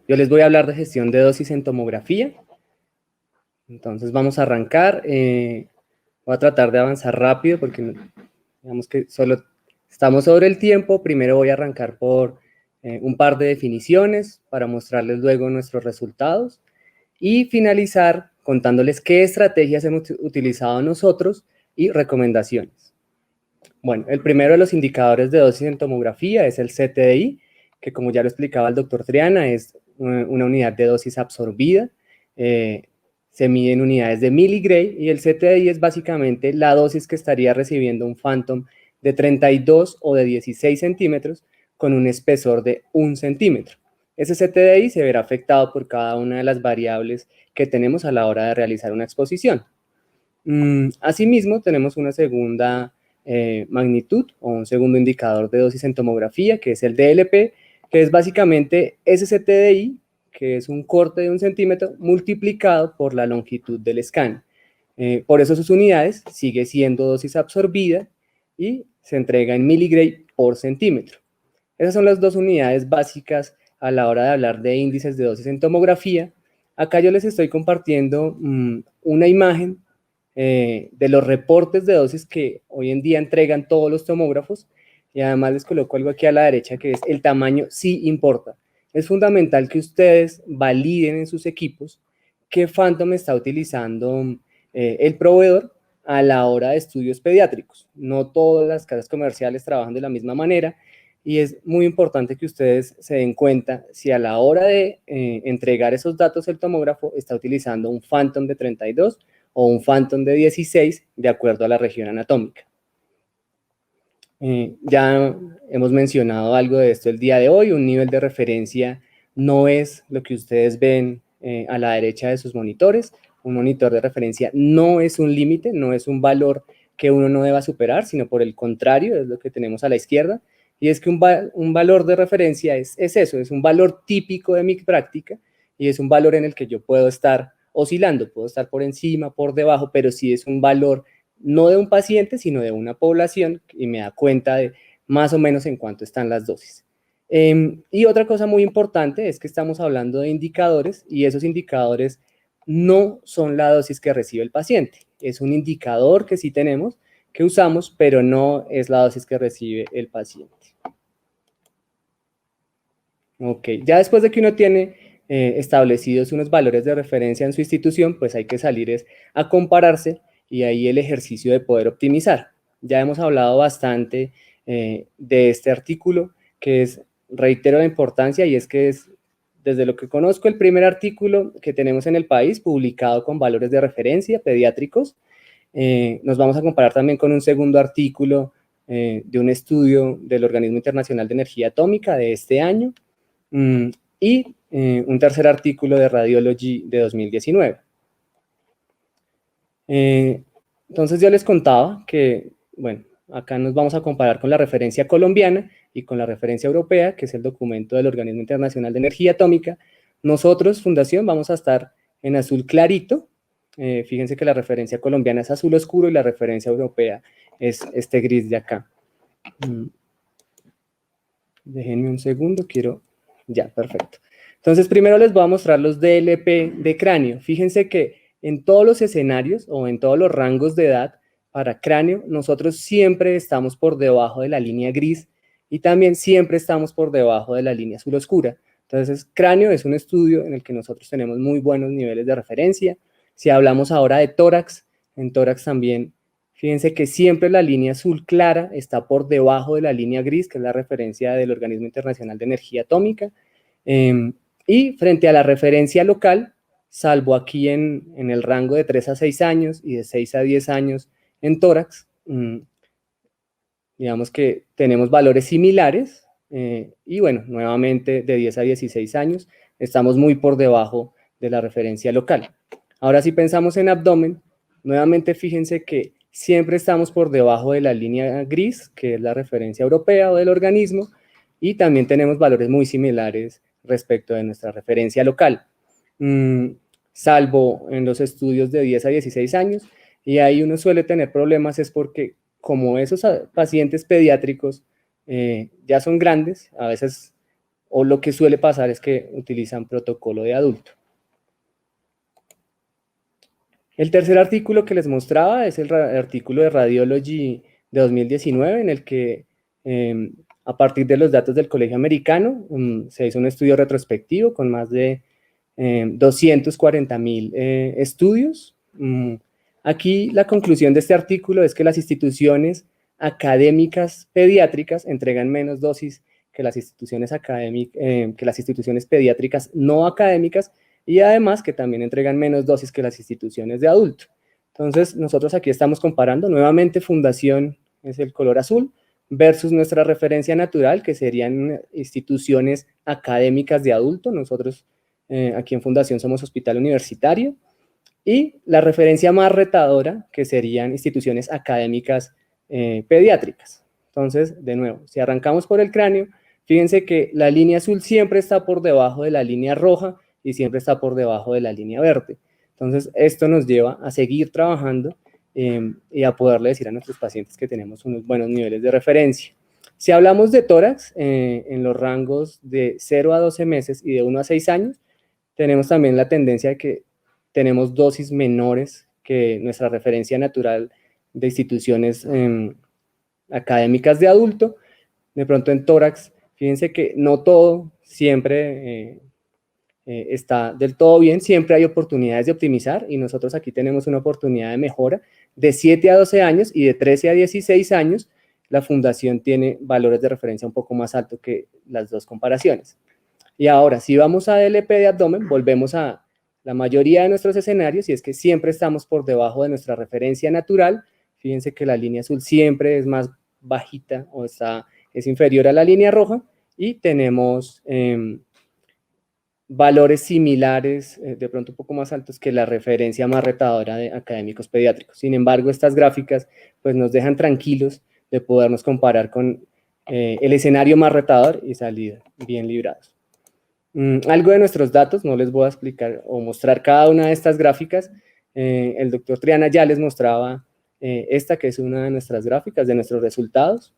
Yo les voy a hablar de gestión de dosis en tomografía. Entonces vamos a arrancar. Voy a tratar de avanzar rápido porque digamos que solo estamos sobre el tiempo. Primero voy a arrancar por un par de definiciones para mostrarles luego nuestros resultados y finalizar contándoles qué estrategias hemos utilizado nosotros y recomendaciones. Bueno, el primero de los indicadores de dosis en tomografía es el CTDI, que como ya lo explicaba el doctor Triana, es una unidad de dosis absorbida. Se mide en unidades de miligray y el CTDI es básicamente la dosis que estaría recibiendo un Phantom de 32 o de 16 centímetros con un espesor de 1 centímetro. Ese CTDI se verá afectado por cada una de las variables que tenemos a la hora de realizar una exposición. Asimismo, tenemos una segunda magnitud o un segundo indicador de dosis en tomografía, que es el DLP, que es básicamente ese CTDI, que es un corte de 1 centímetro multiplicado por la longitud del scan. Por eso sus unidades sigue siendo dosis absorbida y se entrega en miligray por centímetro. Esas son las dos unidades básicas a la hora de hablar de índices de dosis en tomografía. Acá yo les estoy compartiendo una imagen de los reportes de dosis que hoy en día entregan todos los tomógrafos, y además les coloco algo aquí a la derecha que es el tamaño sí importa. Es fundamental que ustedes validen en sus equipos qué Phantom está utilizando el proveedor a la hora de estudios pediátricos. No todas las casas comerciales trabajan de la misma manera y es muy importante que ustedes se den cuenta si a la hora de entregar esos datos el tomógrafo está utilizando un Phantom de 32 o un Phantom de 16 de acuerdo a la región anatómica. Ya hemos mencionado algo de esto el día de hoy. Un nivel de referencia no es lo que ustedes ven a la derecha de sus monitores. Un monitor de referencia no es un límite, no es un valor que uno no deba superar, sino por el contrario, es lo que tenemos a la izquierda. Y es que un valor de referencia es eso, es un valor típico de mi práctica y es un valor en el que yo puedo estar oscilando, puedo estar por encima, por debajo, pero sí es un valor no de un paciente, sino de una población y me da cuenta de más o menos en cuánto están las dosis. Y otra cosa muy importante es que estamos hablando de indicadores y esos indicadores no son la dosis que recibe el paciente. Es un indicador que sí tenemos, que usamos, pero no es la dosis que recibe el paciente. Ok, ya después de que uno tiene establecidos unos valores de referencia en su institución, pues hay que salir a compararse y ahí el ejercicio de poder optimizar. Ya hemos hablado bastante de este artículo, que es, reitero la importancia, y es que es, desde lo que conozco, el primer artículo que tenemos en el país publicado con valores de referencia pediátricos. Nos vamos a comparar también con un segundo artículo de un estudio del Organismo Internacional de Energía Atómica de este año, y un tercer artículo de Radiology de 2019. Entonces yo les contaba que, bueno, acá nos vamos a comparar con la referencia colombiana y con la referencia europea, que es el documento del Organismo Internacional de Energía Atómica. Nosotros, Fundación, vamos a estar en azul clarito. Fíjense que la referencia colombiana es azul oscuro y la referencia europea es este gris de acá. Déjenme un segundo, ya, perfecto. Entonces, primero les voy a mostrar los DLP de cráneo. Fíjense que en todos los escenarios o en todos los rangos de edad para cráneo, nosotros siempre estamos por debajo de la línea gris y también siempre estamos por debajo de la línea azul oscura. Entonces, cráneo es un estudio en el que nosotros tenemos muy buenos niveles de referencia. Si hablamos ahora de tórax, en tórax también, fíjense que siempre la línea azul clara está por debajo de la línea gris, que es la referencia del Organismo Internacional de Energía Atómica. Y frente a la referencia local, salvo aquí en el rango de 3 a 6 años y de 6 a 10 años en tórax, digamos que tenemos valores similares, y bueno, nuevamente de 10 a 16 años estamos muy por debajo de la referencia local. Ahora si pensamos en abdomen, nuevamente fíjense que siempre estamos por debajo de la línea gris, que es la referencia europea o del organismo, y también tenemos valores muy similares respecto de nuestra referencia local, salvo en los estudios de 10 a 16 años, y ahí uno suele tener problemas es porque como esos pacientes pediátricos ya son grandes, a veces o lo que suele pasar es que utilizan protocolo de adulto. El tercer artículo que les mostraba es el artículo de Radiology de 2019, en el que a partir de los datos del Colegio Americano se hizo un estudio retrospectivo con más de 240,000 estudios. Aquí la conclusión de este artículo es que las instituciones académicas pediátricas entregan menos dosis que las instituciones pediátricas no académicas, y además que también entregan menos dosis que las instituciones de adulto. Entonces, nosotros aquí estamos comparando nuevamente fundación, es el color azul, versus nuestra referencia natural, que serían instituciones académicas de adulto. Nosotros aquí en Fundación somos hospital universitario, y la referencia más retadora, que serían instituciones académicas pediátricas. Entonces, de nuevo, si arrancamos por el cráneo, fíjense que la línea azul siempre está por debajo de la línea roja y siempre está por debajo de la línea verde. Entonces, esto nos lleva a seguir trabajando y a poderle decir a nuestros pacientes que tenemos unos buenos niveles de referencia. Si hablamos de tórax, en los rangos de 0 a 12 meses y de 1 a 6 años, tenemos también la tendencia de que tenemos dosis menores que nuestra referencia natural de instituciones académicas de adulto. De pronto en tórax, fíjense que no todo siempre está del todo bien, siempre hay oportunidades de optimizar, y nosotros aquí tenemos una oportunidad de mejora. De 7 a 12 años y de 13 a 16 años, la fundación tiene valores de referencia un poco más altos que las dos comparaciones. Y ahora, si vamos a DLP de abdomen, volvemos a la mayoría de nuestros escenarios, y es que siempre estamos por debajo de nuestra referencia natural. Fíjense que la línea azul siempre es más bajita o es inferior a la línea roja, y tenemos valores similares, de pronto un poco más altos que la referencia más retadora de académicos pediátricos. Sin embargo, estas gráficas pues, nos dejan tranquilos de podernos comparar con el escenario más retador y salir bien librados. Algo de nuestros datos, no les voy a explicar o mostrar cada una de estas gráficas. El doctor Triana ya les mostraba esta, que es una de nuestras gráficas, de nuestros resultados.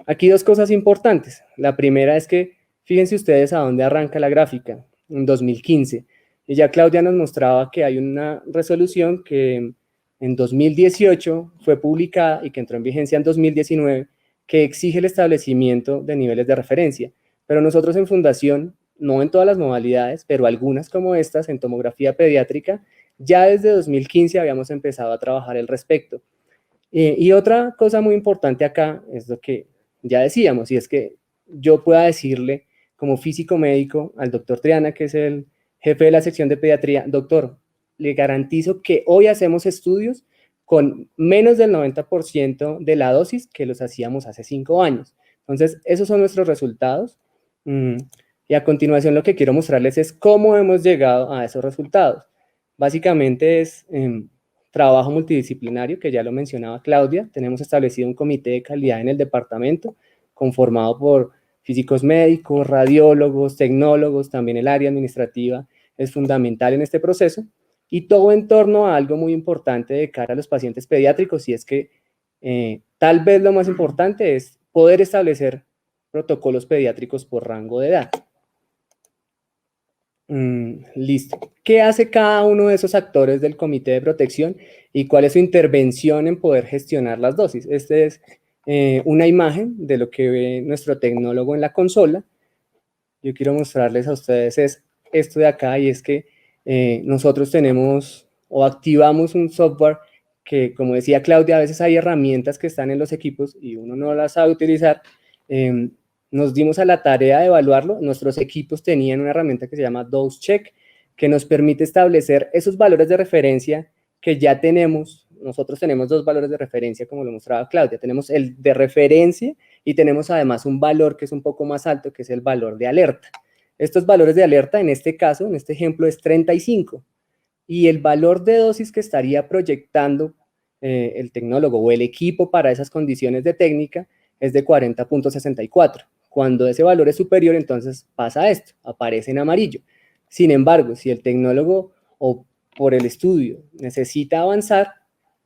Aquí dos cosas importantes. La primera es que, fíjense ustedes a dónde arranca la gráfica, en 2015. Y ya Claudia nos mostraba que hay una resolución que en 2018 fue publicada y que entró en vigencia en 2019, que exige el establecimiento de niveles de referencia. Pero nosotros en Fundación, no en todas las modalidades, pero algunas como estas, en tomografía pediátrica, ya desde 2015 habíamos empezado a trabajar al respecto. Y otra cosa muy importante acá es lo que ya decíamos, y es que yo pueda decirle como físico médico al doctor Triana, que es el jefe de la sección de pediatría: doctor, le garantizo que hoy hacemos estudios con menos del 90% de la dosis que los hacíamos hace 5 años. Entonces, esos son nuestros resultados. Y a continuación lo que quiero mostrarles es cómo hemos llegado a esos resultados. Básicamente es trabajo multidisciplinario, que ya lo mencionaba Claudia. Tenemos establecido un comité de calidad en el departamento, conformado por físicos médicos, radiólogos, tecnólogos, también el área administrativa es fundamental en este proceso, y todo en torno a algo muy importante de cara a los pacientes pediátricos, y es que tal vez lo más importante es poder establecer protocolos pediátricos por rango de edad. Listo. ¿Qué hace cada uno de esos actores del comité de protección y cuál es su intervención en poder gestionar las dosis? Esta es una imagen de lo que ve nuestro tecnólogo en la consola. Yo quiero mostrarles a ustedes esto de acá, y es que nosotros tenemos o activamos un software que, como decía Claudia, a veces hay herramientas que están en los equipos y uno no las sabe utilizar. Nos dimos a la tarea de evaluarlo. Nuestros equipos tenían una herramienta que se llama Dose Check, que nos permite establecer esos valores de referencia que ya tenemos. Nosotros tenemos dos valores de referencia, como lo mostraba Claudia. Tenemos el de referencia y tenemos además un valor que es un poco más alto, que es el valor de alerta. Estos valores de alerta, en este caso, en este ejemplo, es 35. Y el valor de dosis que estaría proyectando el tecnólogo o el equipo para esas condiciones de técnica es de 40,64. Cuando ese valor es superior, entonces pasa esto, aparece en amarillo. Sin embargo, si el tecnólogo o por el estudio necesita avanzar,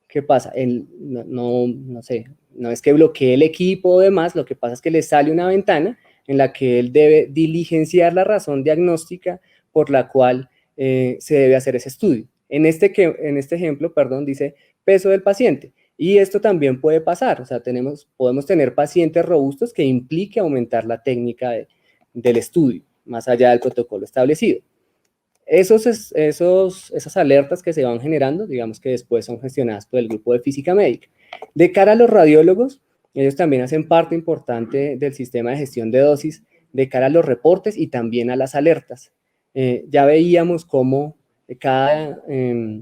¿qué pasa? No sé, no es que bloquee el equipo o demás, lo que pasa es que le sale una ventana en la que él debe diligenciar la razón diagnóstica por la cual se debe hacer ese estudio. En este ejemplo, perdón, dice peso del paciente. Y esto también puede pasar, o sea, podemos tener pacientes robustos que implique aumentar la técnica del estudio, más allá del protocolo establecido. Esas alertas que se van generando, digamos que después son gestionadas por el grupo de física médica. De cara a los radiólogos, ellos también hacen parte importante del sistema de gestión de dosis, de cara a los reportes y también a las alertas. Ya veíamos cómo cada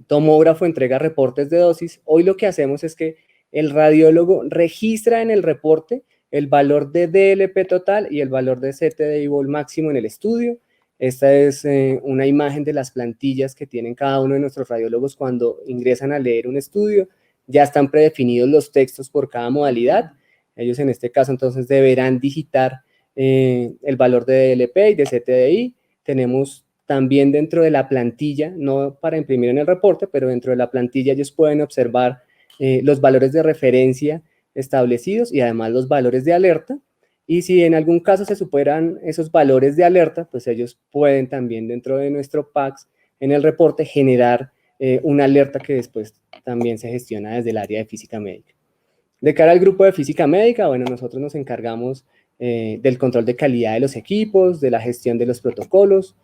tomógrafo entrega reportes de dosis. Hoy lo que hacemos es que el radiólogo registra en el reporte el valor de DLP total y el valor de CTDI-vol máximo en el estudio. Esta es una imagen de las plantillas que tienen cada uno de nuestros radiólogos cuando ingresan a leer un estudio. Ya están predefinidos los textos por cada modalidad. Ellos en este caso entonces deberán digitar el valor de DLP y de CTDI. Tenemos también dentro de la plantilla, no para imprimir en el reporte, pero dentro de la plantilla ellos pueden observar los valores de referencia establecidos y además los valores de alerta. Y si en algún caso se superan esos valores de alerta, pues ellos pueden también dentro de nuestro PACS en el reporte generar una alerta que después también se gestiona desde el área de física médica. De cara al grupo de física médica, bueno, nosotros nos encargamos del control de calidad de los equipos, de la gestión de los protocolos,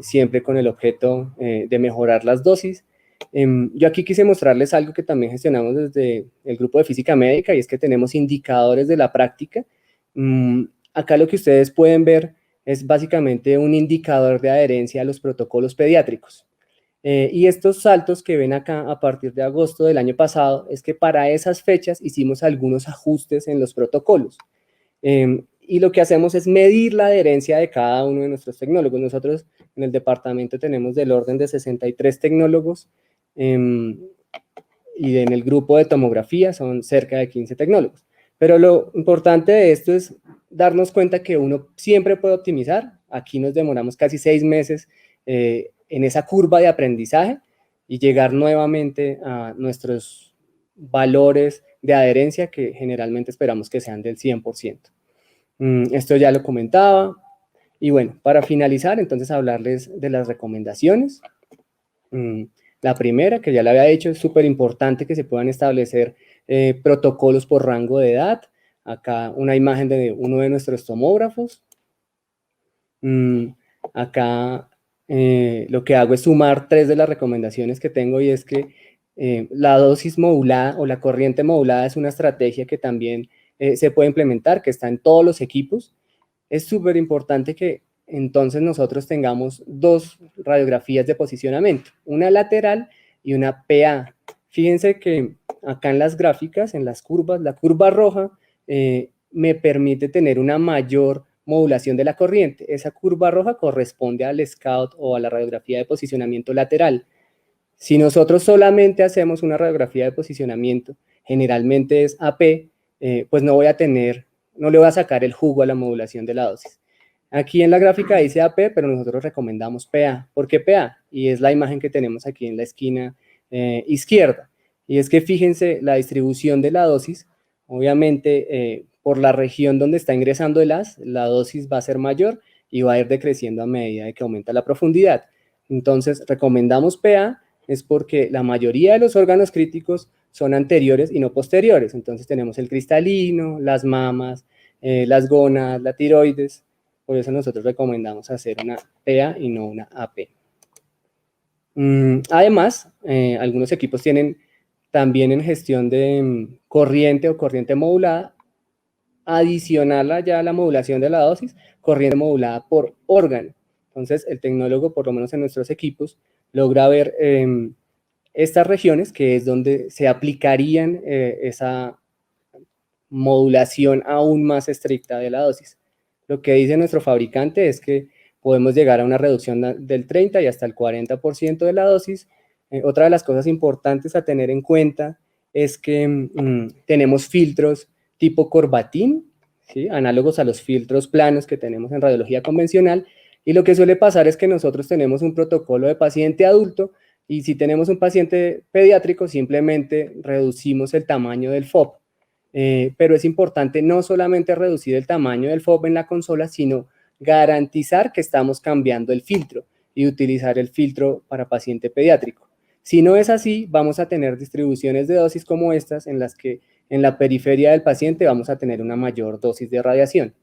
siempre con el objeto de mejorar las dosis. Yo aquí quise mostrarles algo que también gestionamos desde el grupo de física médica y es que tenemos indicadores de la práctica. Acá lo que ustedes pueden ver es básicamente un indicador de adherencia a los protocolos pediátricos. Y estos saltos que ven acá a partir de agosto del año pasado es que para esas fechas hicimos algunos ajustes en los protocolos. Y lo que hacemos es medir la adherencia de cada uno de nuestros tecnólogos. Nosotros en el departamento tenemos del orden de 63 tecnólogos y en el grupo de tomografía son cerca de 15 tecnólogos. Pero lo importante de esto es darnos cuenta que uno siempre puede optimizar. Aquí nos demoramos casi 6 meses en esa curva de aprendizaje y llegar nuevamente a nuestros valores de adherencia que generalmente esperamos que sean del 100%. Esto ya lo comentaba. Y bueno, para finalizar, entonces hablarles de las recomendaciones. La primera, que ya la había dicho, es súper importante que se puedan establecer protocolos por rango de edad. Acá una imagen de uno de nuestros tomógrafos. Acá lo que hago es sumar 3 de las recomendaciones que tengo y es que la dosis modulada o la corriente modulada es una estrategia que también se puede implementar, que está en todos los equipos. Es súper importante que entonces nosotros tengamos 2 radiografías de posicionamiento, una lateral y una PA. Fíjense que acá en las gráficas, en las curvas, la curva roja me permite tener una mayor modulación de la corriente. Esa curva roja corresponde al SCOUT o a la radiografía de posicionamiento lateral. Si nosotros solamente hacemos una radiografía de posicionamiento, generalmente es AP, pues no le voy a sacar el jugo a la modulación de la dosis. Aquí en la gráfica dice AP, pero nosotros recomendamos PA. ¿Por qué PA? Y es la imagen que tenemos aquí en la esquina izquierda. Y es que fíjense la distribución de la dosis, obviamente por la región donde está ingresando el haz, la dosis va a ser mayor y va a ir decreciendo a medida de que aumenta la profundidad. Entonces recomendamos PA, es porque la mayoría de los órganos críticos son anteriores y no posteriores. Entonces tenemos el cristalino, las mamas, las gónadas, la tiroides. Por eso nosotros recomendamos hacer una PA y no una AP. Además, algunos equipos tienen también en gestión de corriente o corriente modulada, adicional ya a la modulación de la dosis, corriente modulada por órgano. Entonces, el tecnólogo, por lo menos en nuestros equipos, logra ver estas regiones, que es donde se aplicarían esa modulación aún más estricta de la dosis. Lo que dice nuestro fabricante es que podemos llegar a una reducción del 30 y hasta el 40% de la dosis. Otra de las cosas importantes a tener en cuenta es que tenemos filtros tipo corbatín, ¿sí? Análogos a los filtros planos que tenemos en radiología convencional, y lo que suele pasar es que nosotros tenemos un protocolo de paciente adulto y si tenemos un paciente pediátrico simplemente reducimos el tamaño del FOB. pero es importante no solamente reducir el tamaño del FOB en la consola, sino garantizar que estamos cambiando el filtro y utilizar el filtro para paciente pediátrico. Si no es así, vamos a tener distribuciones de dosis como estas, en las que en la periferia del paciente vamos a tener una mayor dosis de radiación.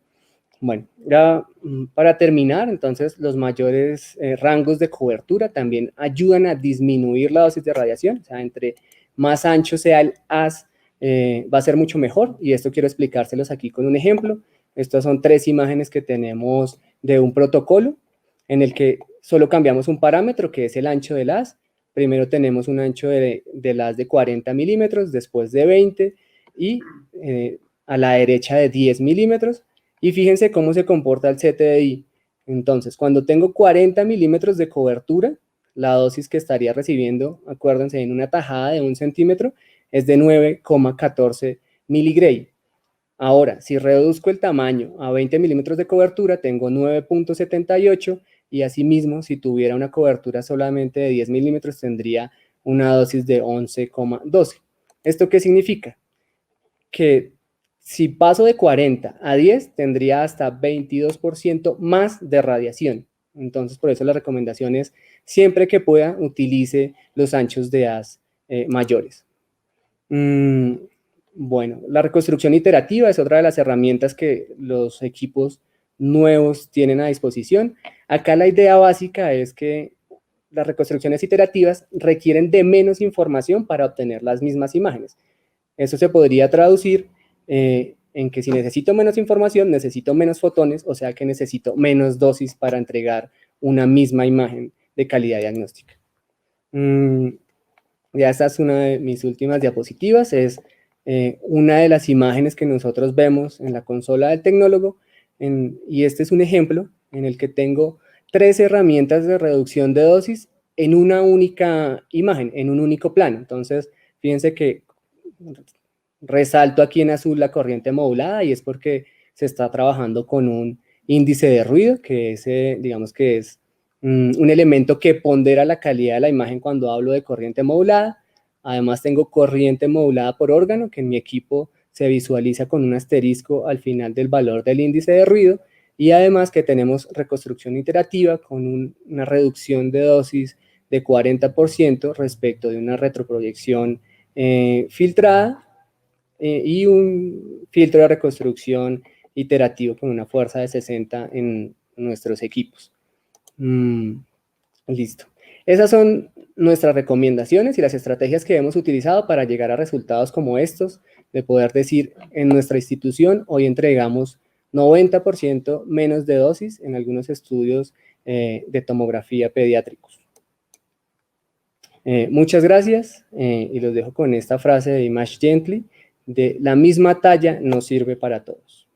Bueno, ya para terminar, entonces los mayores rangos de cobertura también ayudan a disminuir la dosis de radiación, o sea, entre más ancho sea el haz, va a ser mucho mejor, y esto quiero explicárselos aquí con un ejemplo. Estas son 3 imágenes que tenemos de un protocolo en el que solo cambiamos un parámetro, que es el ancho del haz. Primero tenemos un ancho del haz de 40 milímetros, después de 20, y a la derecha de 10 milímetros, y fíjense cómo se comporta el CTDI. Entonces, cuando tengo 40 milímetros de cobertura, la dosis que estaría recibiendo, acuérdense, en una tajada de 1 centímetro, es de 9,14 miligray. Ahora, si reduzco el tamaño a 20 milímetros de cobertura, tengo 9,78, y asimismo, si tuviera una cobertura solamente de 10 milímetros, tendría una dosis de 11,12. ¿Esto qué significa? Que si paso de 40 a 10, tendría hasta 22% más de radiación. Entonces, por eso la recomendación es, siempre que pueda, utilice los anchos de haz mayores. Bueno, la reconstrucción iterativa es otra de las herramientas que los equipos nuevos tienen a disposición. Acá la idea básica es que las reconstrucciones iterativas requieren de menos información para obtener las mismas imágenes. Eso se podría traducir en que si necesito menos información, necesito menos fotones, o sea que necesito menos dosis para entregar una misma imagen de calidad diagnóstica. Ya esta es una de mis últimas diapositivas, es una de las imágenes que nosotros vemos en la consola del tecnólogo, y este es un ejemplo en el que tengo 3 herramientas de reducción de dosis en una única imagen, en un único plano. Entonces, fíjense que resalto aquí en azul la corriente modulada, y es porque se está trabajando con un índice de ruido, que es, digamos que es un elemento que pondera la calidad de la imagen cuando hablo de corriente modulada. Además tengo corriente modulada por órgano, que en mi equipo se visualiza con un asterisco al final del valor del índice de ruido, y además que tenemos reconstrucción iterativa con una reducción de dosis de 40% respecto de una retroproyección filtrada, y un filtro de reconstrucción iterativo con una fuerza de 60 en nuestros equipos. Listo. Esas son nuestras recomendaciones y las estrategias que hemos utilizado para llegar a resultados como estos, de poder decir, en nuestra institución hoy entregamos 90% menos de dosis en algunos estudios de tomografía pediátricos. Muchas gracias, y los dejo con esta frase de Image Gently, de la misma talla no sirve para todos.